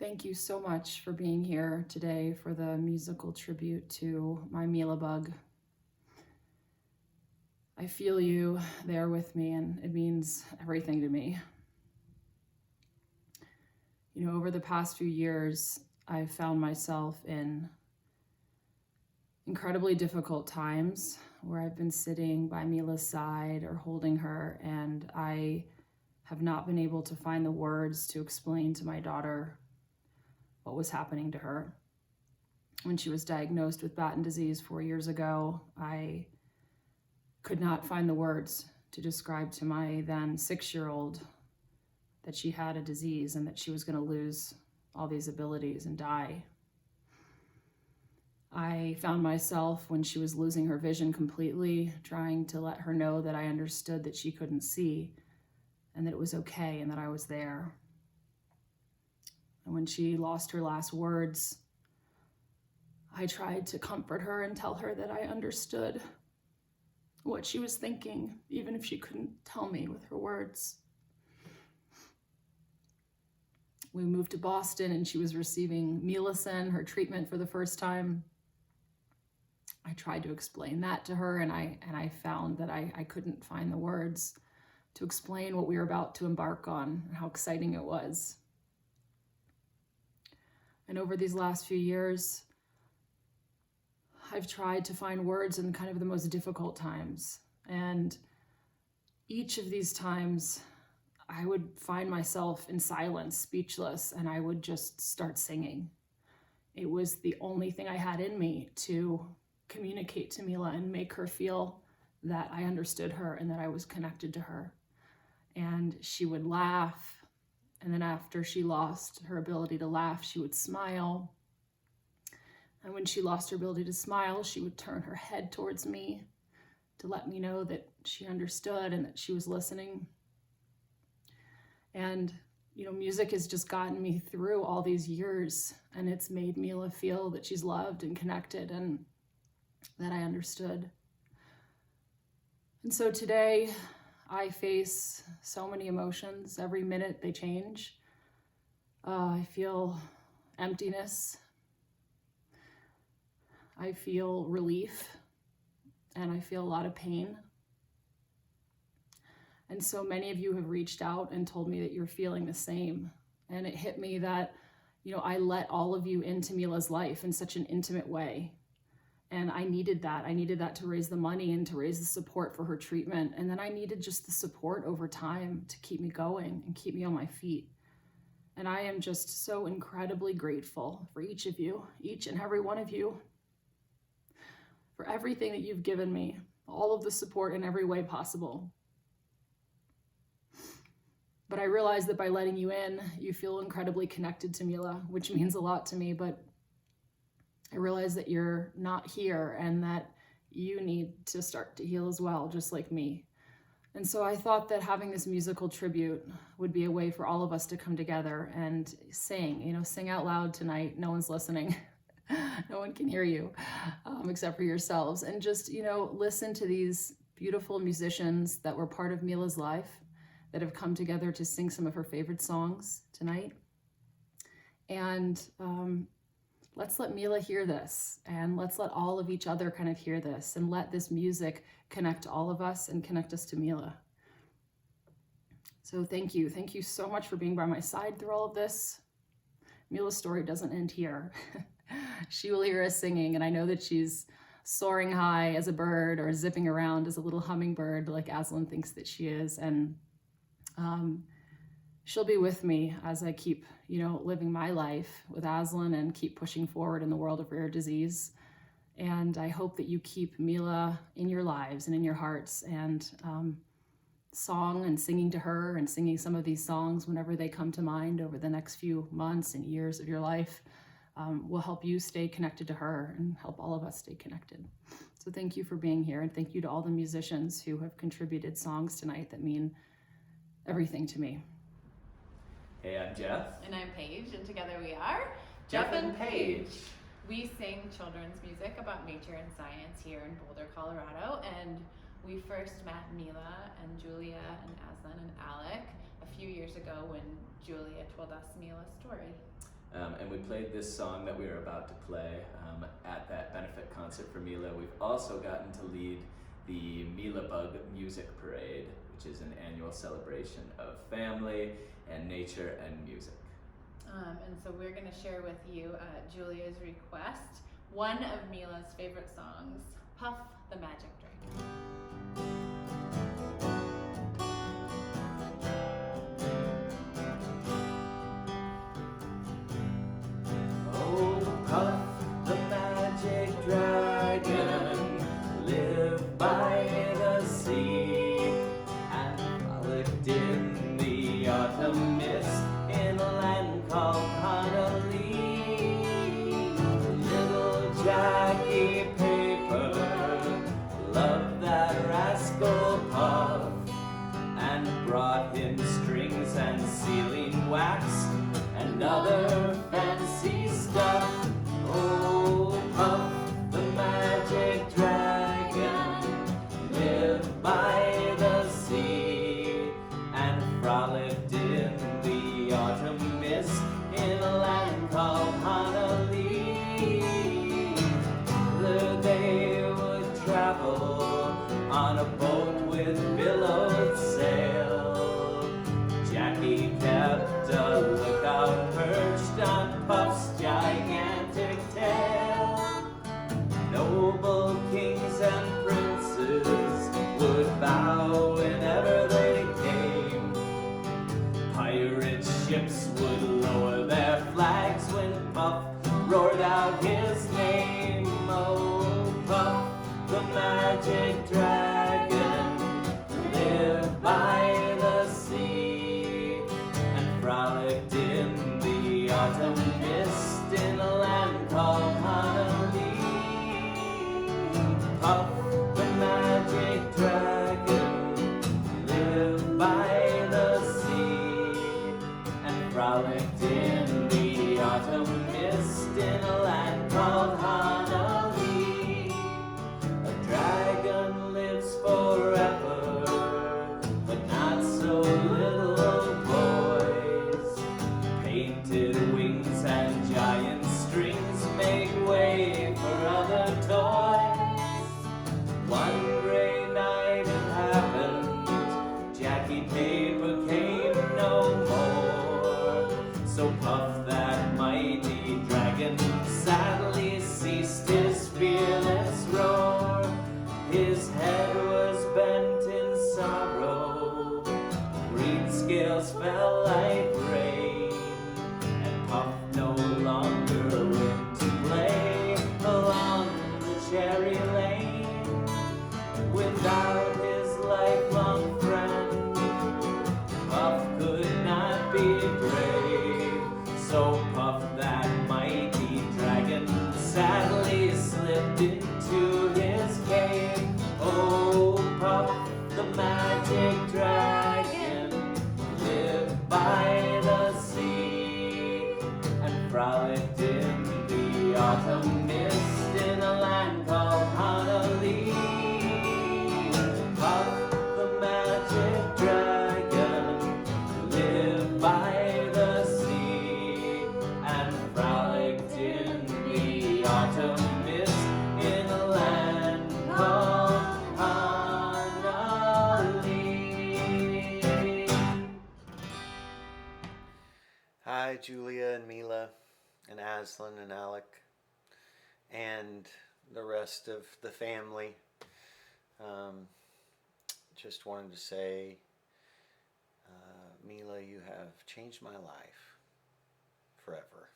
Thank you so much for being here today for the musical tribute to my Mila bug. I feel you there with me, and it means everything to me. You know, over the past few years, I've found myself in incredibly difficult times where I've been sitting by Mila's side or holding her, and I have not been able to find the words to explain to my daughter what was happening to her. When she was diagnosed with Batten disease 4 years ago, I could not find the words to describe to my then 6-year-old that she had a disease and that she was going to lose all these abilities and die. I found myself, when she was losing her vision completely, trying to let her know that I understood that she couldn't see and that it was okay and that I was there. And when she lost her last words, I tried to comfort her and tell her that I understood what she was thinking, even if she couldn't tell me with her words. We moved to Boston and she was receiving Mila, her treatment, for the first time. I tried to explain that to her, and I found that I couldn't find the words to explain what we were about to embark on and how exciting it was. And over these last few years, I've tried to find words in kind of the most difficult times. And each of these times, I would find myself in silence, speechless, and I would just start singing. It was the only thing I had in me to communicate to Mila and make her feel that I understood her and that I was connected to her. And she would laugh. And then after she lost her ability to laugh, she would smile. And when she lost her ability to smile, she would turn her head towards me to let me know that she understood and that she was listening. And, you know, music has just gotten me through all these years, and it's made Mila feel that she's loved and connected and that I understood. And so today, I face so many emotions. Every minute they change. I feel emptiness. I feel relief, and I feel a lot of pain. And so many of you have reached out and told me that you're feeling the same. And it hit me that, you know, I let all of you into Mila's life in such an intimate way. And I needed that. I needed that to raise the money and to raise the support for her treatment. And then I needed just the support over time to keep me going and keep me on my feet. And I am just so incredibly grateful for each of you, each and every one of you, for everything that you've given me, all of the support in every way possible. But I realize that by letting you in, you feel incredibly connected to Mila, which means a lot to me. But I realize that you're not here and that you need to start to heal as well, just like me. And so I thought that having this musical tribute would be a way for all of us to come together and sing out loud tonight. No one's listening. No one can hear you except for yourselves. And just, listen to these beautiful musicians that were part of Mila's life that have come together to sing some of her favorite songs tonight. And let's let Mila hear this, and let's let all of each other kind of hear this, and let this music connect all of us and connect us to Mila. So thank you. Thank you so much for being by my side through all of this. Mila's story doesn't end here. She will hear us singing, and I know that she's soaring high as a bird or zipping around as a little hummingbird like Aslan thinks that she is. And she'll be with me as I keep, living my life with Aslan and keep pushing forward in the world of rare disease. And I hope that you keep Mila in your lives and in your hearts, and song and singing to her and singing some of these songs whenever they come to mind over the next few months and years of your life will help you stay connected to her and help all of us stay connected. So thank you for being here, and thank you to all the musicians who have contributed songs tonight that mean everything to me. Hey, I'm Jeff. And I'm Paige, and together we are Jeff and Paige. We sing children's music about nature and science here in Boulder, Colorado, and we first met Mila and Julia and Aslan and Alec a few years ago when Julia told us Mila's story. And we played this song that we were about to play at that benefit concert for Mila. We've also gotten to lead the Mila Bug Music Parade, which is an annual celebration of family and nature and music. And so we're going to share with you Julia's request, one of Mila's favorite songs, Puff the Magic Dragon. Oh, Puff the magic dragon lived by the sea and frolicked in the autumn mist in a land called Honolulu. Little Jackie Paper loved that rascal Puff and brought him strings and sealing wax and other fancy stuff. Oh, Puff the magic dragon lived by the sea and frolicked in the autumn mist in a land called Honolulu. They would travel on a boat with billowed sail. Jackie kept a lookout perched on Puff's gigantic tail. Noble kings and princes would bow whenever they came. Pirate ships would lower their flags when Puff roared out his name. Oh, Puff the magic dragon lived by the sea and frolicked in the autumn mist in a land called Honolulu. Puff the magic dragon lived by the sea and frolicked in the autumn mist in a land called Honolulu. A dragon lives forever, but not so little boys. Painted wings and giant strings make way for other toys. One gray night it happened, Jackie Paper came no more. So Puff that mighty dragon sadly ceased his fearless roar. His head was bent in sorrow, green scales fell like rain, and Puff no longer went to play along the cherry lane. Without his lifelong friend, Puff could not be brave. So Puff that mighty dragon sadly slipped into his cave. Oh, Puff the magic dragon lived by the sea and frolicked in the autumn mist in a land called Honolulu. Puff the magic dragon lived by the sea and frolicked in the autumn mist in a land called Honolulu. Hi, Julia and Mila and Aslan and Alec and the rest of the family. Just wanted to say, Mila, you have changed my life forever.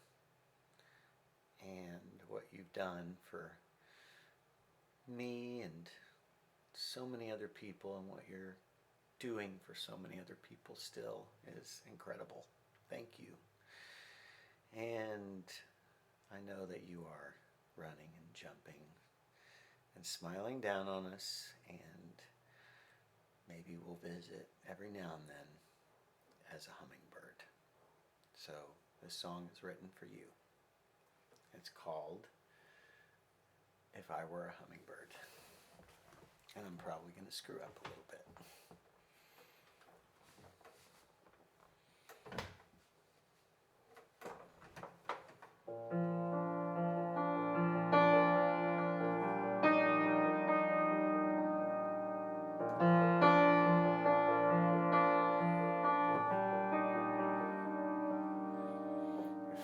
And what you've done for me and so many other people and what you're doing for so many other people still is incredible. Thank you. And I know that you are running and jumping and smiling down on us, and maybe we'll visit every now and then as a hummingbird. So this song is written for you. It's called If I Were a Hummingbird. And I'm probably going to screw up a little bit.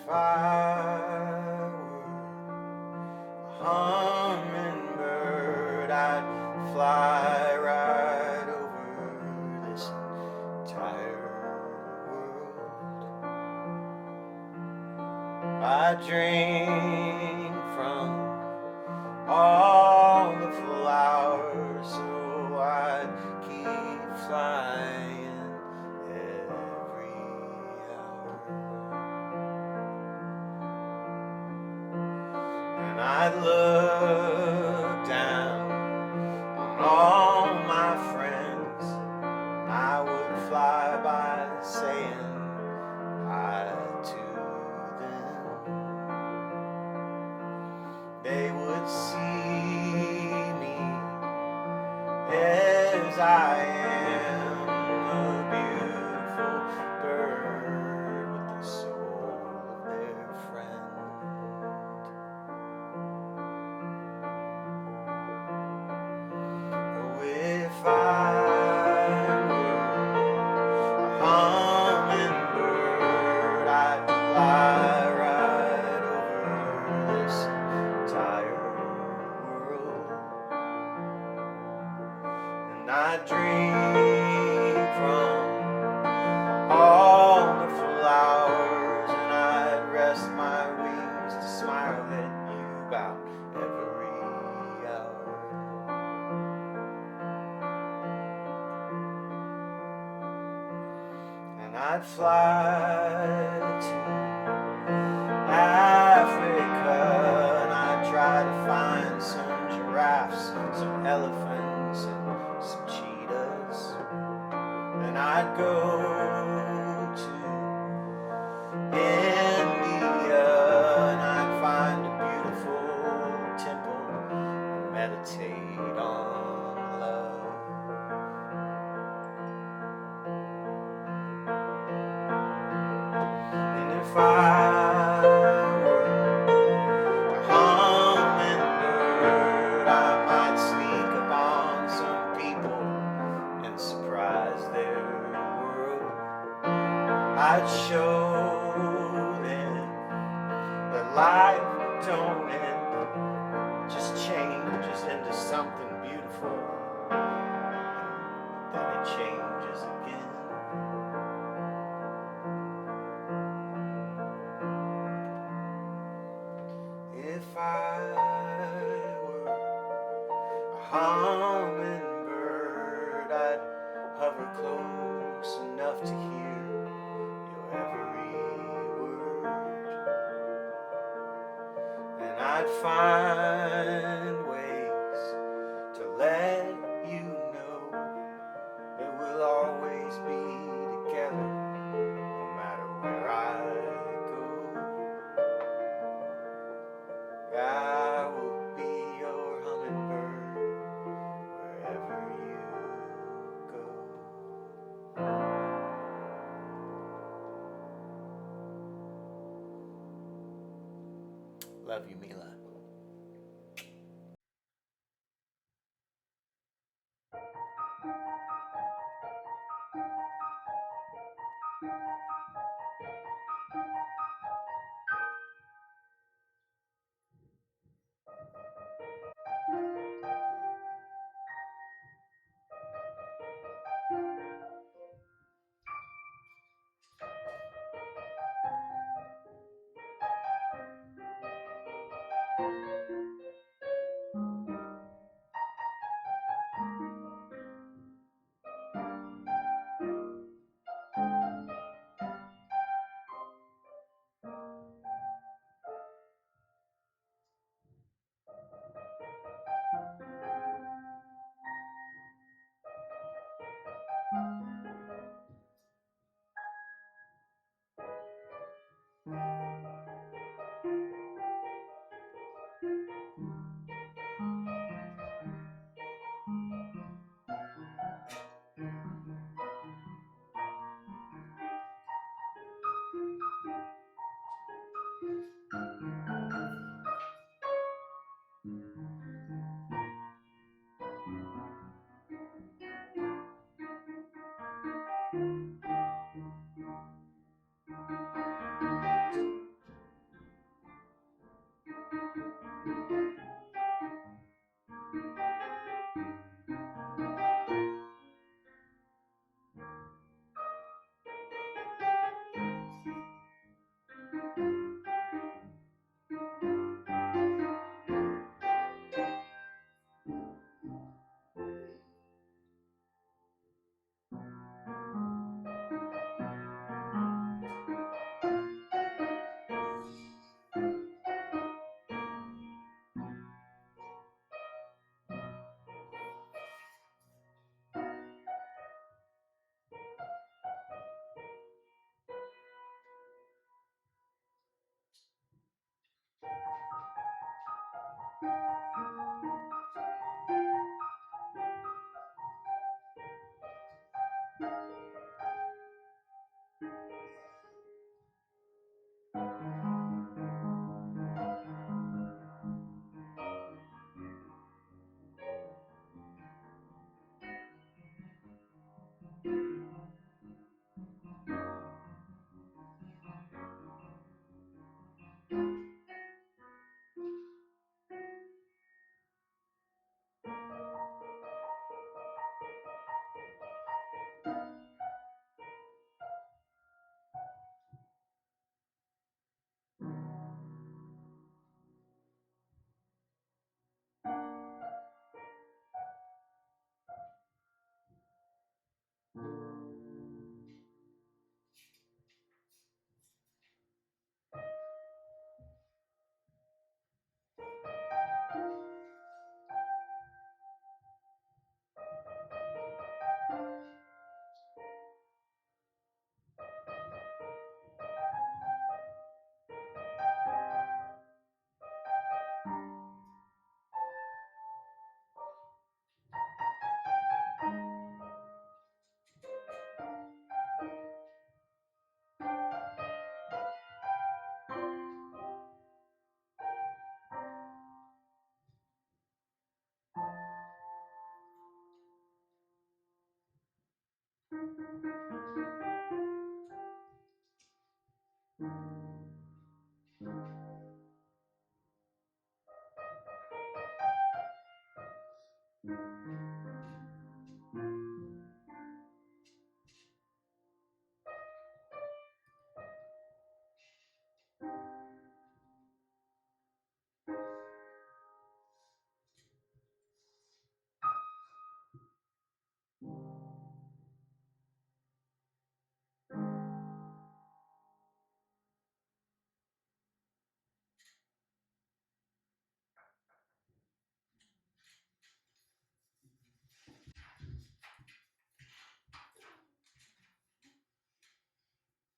If I were a hummingbird, I'd fly right over this entire world. I'd drink from all the flowers, so I'd keep flying every hour. And I'd look down on all my friends, and I would fly by saying hi to them. They would see me as I am, a beautiful bird with the soul of their friend. Oh, if I were a hummingbird, I'd fly right over this entire world. And I'd drink from all the flowers, and I'd rest my wings to smile at you about every hour. And I'd fly to Africa, and I'd try to find some giraffes, some elephants, and some cheetahs. And I'd go to India, and I'd find a beautiful temple and meditate on love. And if I were a hummingbird, I might sneak upon some people and surprise their world. I'd show them that life don't end, just changes into something beautiful, and then it changes again. If I were a hummingbird, I'd hover close enough to hear your every word. And I'd find ways to let you know that we'll always be together, no matter where I go. I will be your hummingbird wherever you go. Love you, Mila.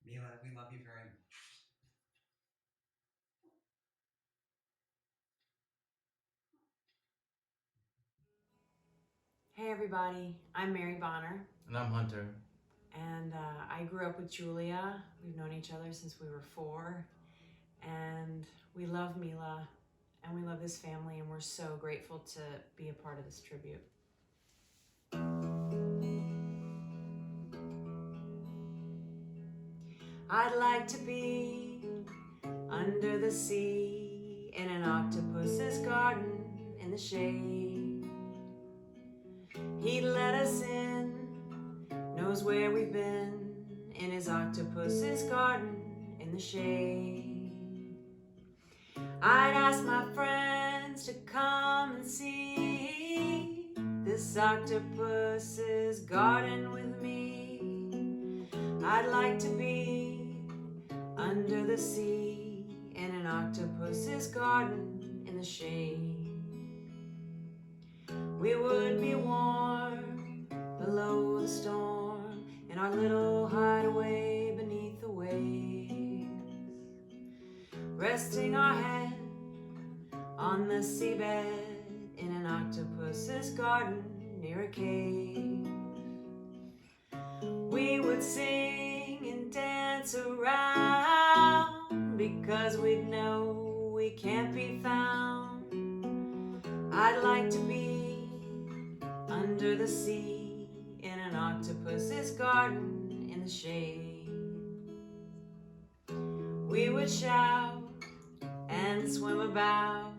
Mila, we love you very much. Hey everybody, I'm Mary Bonner, And I'm Hunter. and I grew up with Julia. We've known each other since we were 4, and we love Mila, and we love this family, and we're so grateful to be a part of this tribute. I'd like to be under the sea in an octopus's garden in the shade. He'd let us in, knows where we've been, in his octopus's garden in the shade. I'd ask my friends to come and see this octopus's garden with me. I'd like to be under the sea in an octopus's garden in the shade. We would be warm below the storm in our little hideaway beneath the waves, resting our head on the seabed in an octopus's garden near a cave. We would sing and dance around because we'd know we can't be found. I'd like to be under the sea in an octopus's garden in the shade. We would shout and swim about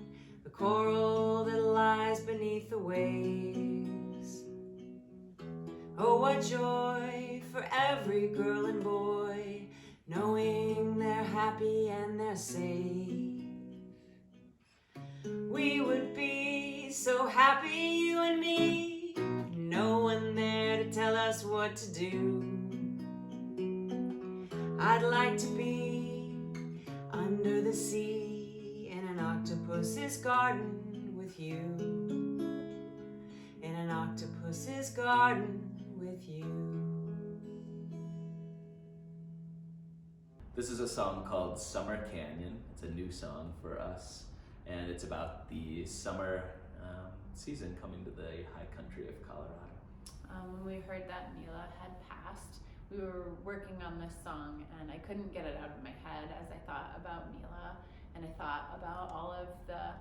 the coral that lies beneath the waves. Oh, what joy for every girl and boy, knowing they're happy and they're safe. We would be so happy, you and me, no one there to tell us what to do. I'd like to be under the sea in an octopus's garden with you, in an octopus's garden with you. This is a song called Summer Canyon. It's a new song for us, and it's about the summer season coming to the high country of Colorado. When we heard that Mila had passed, we were working on this song, and I couldn't get it out of my head as I thought about Mila, and I thought about all of the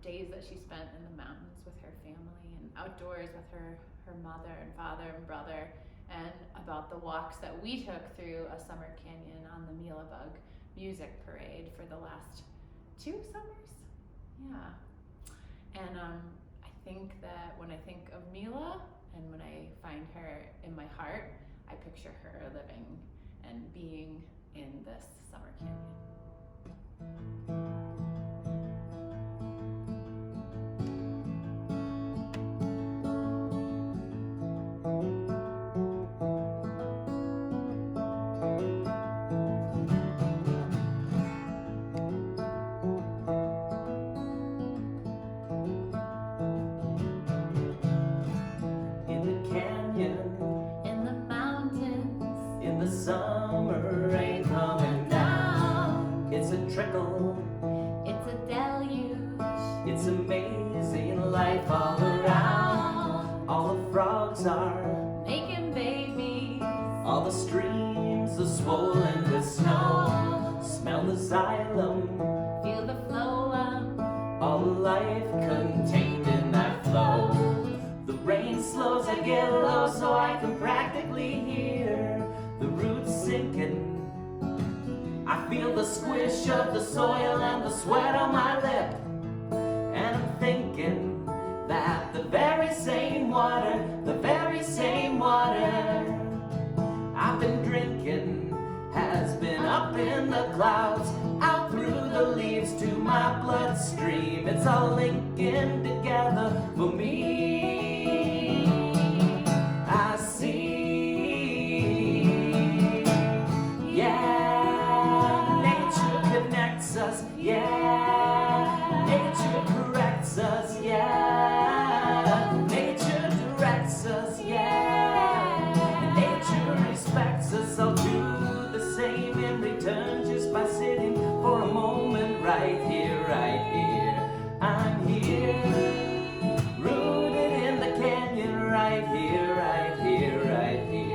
days that she spent in the mountains with her family and outdoors with her mother and father and brother, and about the walks that we took through a summer canyon on the Mila Bug music parade for the last 2 summers. Yeah. And I think that when I think of Mila and when I find her in my heart, I picture her living and being in this summer canyon. In the canyon, In the mountains, in the summer rain coming down, it's a trickle, it's a deluge. it's amazing life all around. All the frogs are, Making babies, all the streams are swollen with snow. Smell the xylem, feel the flow of all the life contained in that flow. The rain slows and get low so I can practically hear sinking. I feel the squish of the soil and the sweat on my lip. And I'm thinking that the very same water I've been drinking has been up in the clouds, out through the leaves to my bloodstream. It's all linking together for me. I see, yeah, nature connects us, yeah, nature corrects us, yeah, nature directs us, yeah, nature respects us. I'll do the same in return just by sitting for a moment right here, right here. I'm here, rooted in the canyon, right here, right here, right here.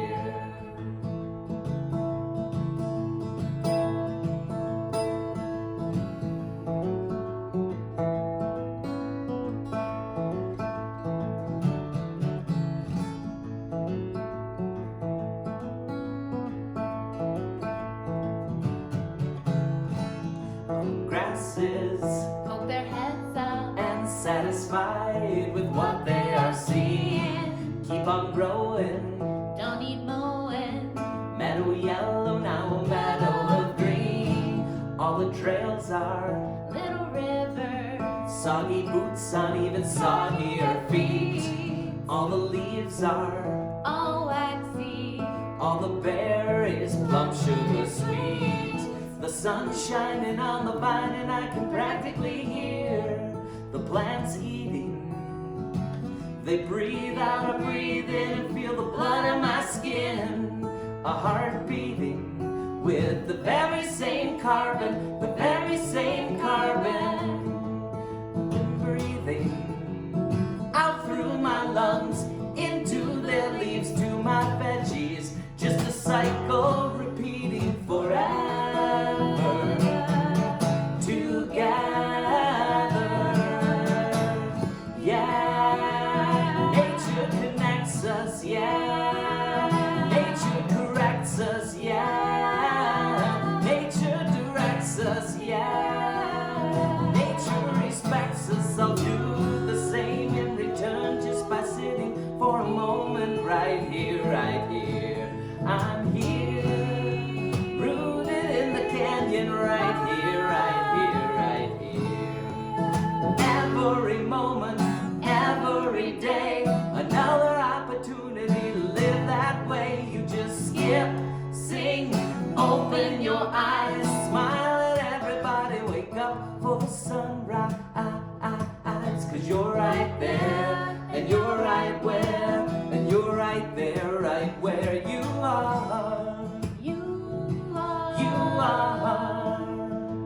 Grasses Poke their heads up, and satisfied with what they are seeing, keep on growing. don't need mowing. Meadow yellow, now a meadow of green. All the trails are Little river, soggy boots on even soggier feet. All the leaves are, all waxy. all the berries plum sugar sweet. The sun's shining on the vine and I can practically hear the plants eating. They breathe out, I breathe in and feel the blood in my skin. A heart beating with the very same carbon, the very same carbon. Breathing out through my lungs, into their leaves, to my veggies. Just a cycle repeating forever. Together, yeah, nature connects us, yeah, nature corrects us, yeah, nature directs us, yeah, nature respects us. I'll do the same in return just by sitting for a moment right here, right here. I'm here, rooted in the canyon, right here, right here, right here. Every moment, every day, another opportunity to live that way. You just skip, sing, open your eyes, smile at everybody, wake up for the sunrise. 'Cause you're right there, and you're right where, and you're right there, right where you are. You are, You are,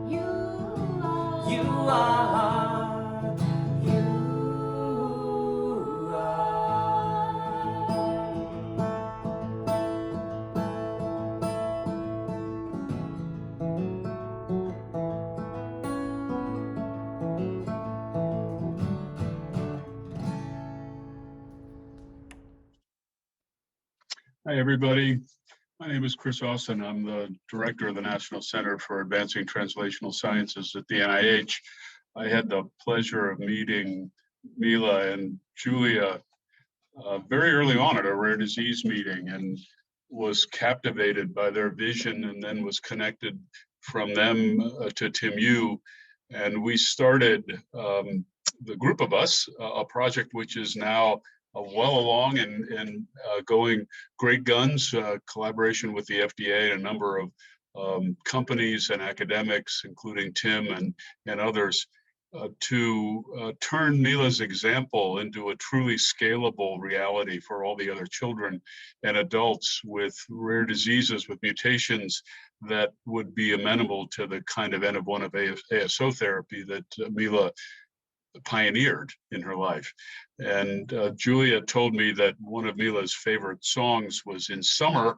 you are, you are, you Hi, everybody. My name is Chris Austin. I'm the director of the National Center for Advancing Translational Sciences at the NIH. I had the pleasure of meeting Mila and Julia very early on at a rare disease meeting and was captivated by their vision, and then was connected from them to Tim Yu. And we started, the group of us, a project which is now well along and going great guns, collaboration with the FDA and a number of companies and academics, including Tim and others, to turn Mila's example into a truly scalable reality for all the other children and adults with rare diseases, with mutations that would be amenable to the kind of N of 1 of ASO therapy that Mila pioneered in her life. And Julia told me that one of Mila's favorite songs was In Summer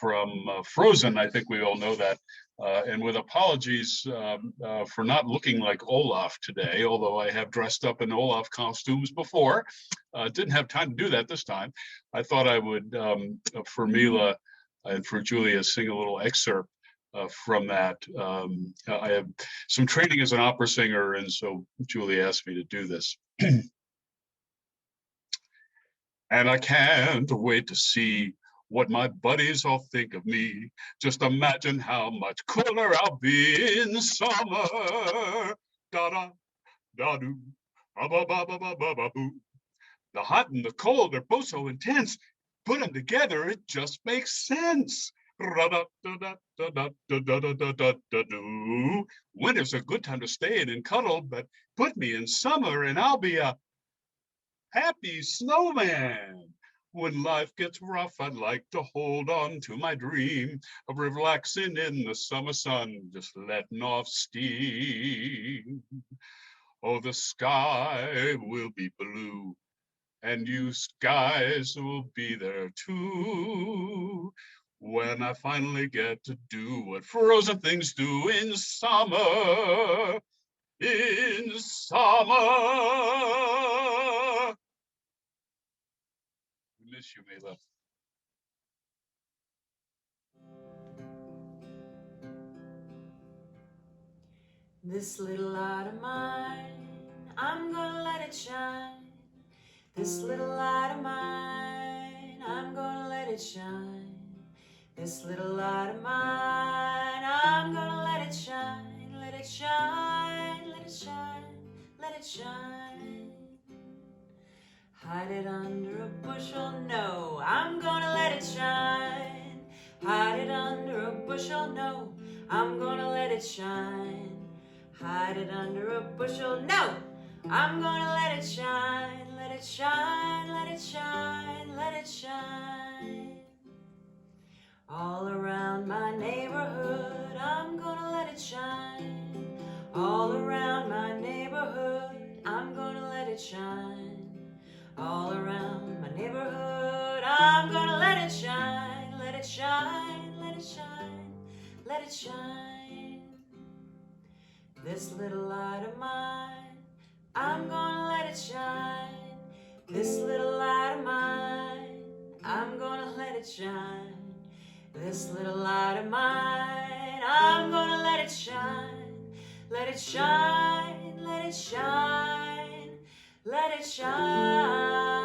from Frozen. I think we all know that. And with apologies for not looking like Olaf today, although I have dressed up in Olaf costumes before, didn't have time to do that this time. I thought I would, for Mila, I'd for Julia sing a little excerpt from that. I have some training as an opera singer, and so Julie asked me to do this. And I can't wait to see what my buddies all think of me. Just imagine how much cooler I'll be in summer. Da da da do, ba ba ba ba ba ba ba boo. The hot and the cold are both so intense. Put them together, it just makes sense. Winter's a good time to stay in and cuddle, but put me in summer and I'll be a happy snowman. When life gets rough, I'd like to hold on to my dream of relaxing in the summer sun, just letting off steam. Oh, the sky will be blue, and you skies will be there too. When I finally get to do what frozen things do in summer, in summer. Miss you, Mila. This little light of mine, I'm gonna let it shine. This little light of mine, I'm gonna let it shine. This little light of mine, I'm gonna let it shine. Let it shine, let it shine, let it shine. Hide it under a bushel, no, I'm gonna let it shine. Hide it under a bushel, no, I'm gonna let it shine. Hide it under a bushel, no, I'm gonna let it shine. Let it shine, let it shine, let it shine. All around my neighborhood, I'm gonna let it shine. All around my neighborhood, I'm gonna let it shine. All around my neighborhood, I'm gonna let it shine. Let it shine, let it shine, let it shine. This little light of mine, I'm gonna let it shine. This little light of mine, I'm gonna let it shine. This little light of mine, I'm gonna let it shine. Let it shine, let it shine, let it shine.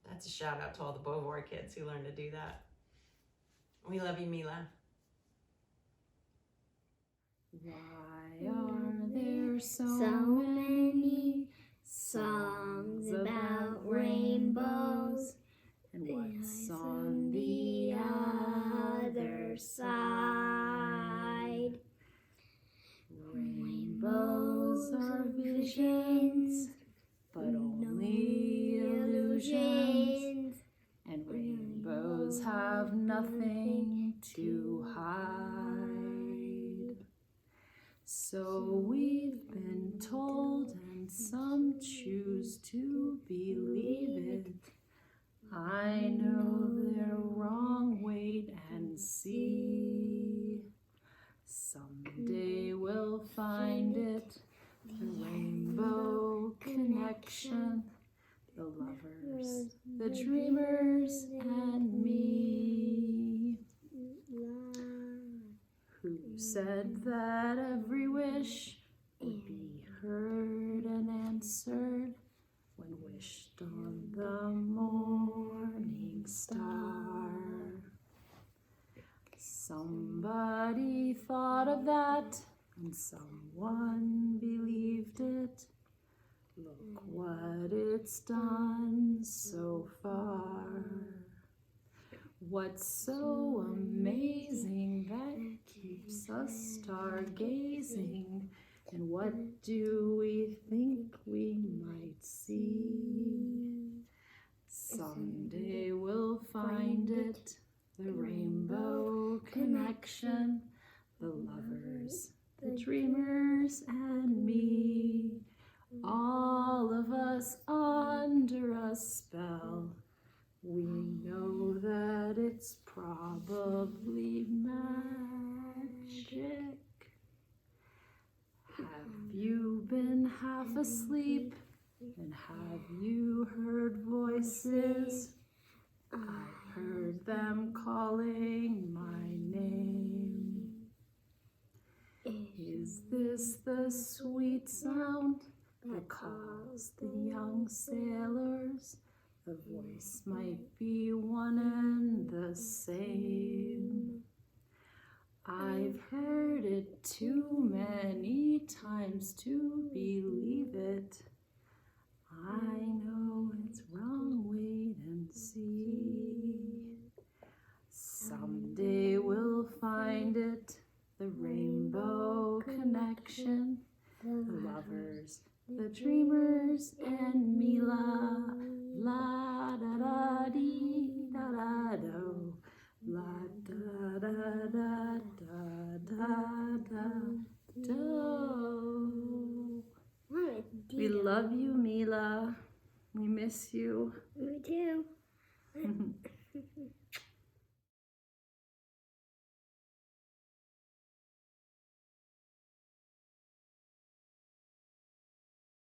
That's a shout out to all the Beauvoir kids who learned to do that. We love you, Mila. Why are there so many songs about rainbows? And what's on the other side? Rainbows are visions, but only illusions. And rainbows have nothing to hide. So we've been told, and some choose to believe it. I know they're wrong, wait and see. Someday we'll find it, the rainbow connection, the lovers, the dreamers, and me. Who said that every wish would be heard and answered when wished on the morning star? Somebody thought of that, and someone believed it. Look what it's done so far. What's so amazing that keeps us stargazing? And what do we think we might see? Someday we'll find it, the rainbow connection, the lovers, the dreamers, and me. All of us under a spell. We know that it's probably magic. Have you been half asleep? And have you heard voices? I've heard them calling my name. Is this the sweet sound that calls the young sailors? The voice might be one and the same. I've heard it too many times to believe it. I know it's wrong, wait and see. Someday we'll find it, the rainbow connection, the lovers, the dreamers, and Mila. La da da dee da da do. La da da da da da da do. We love you, Mila. We miss you. Me too.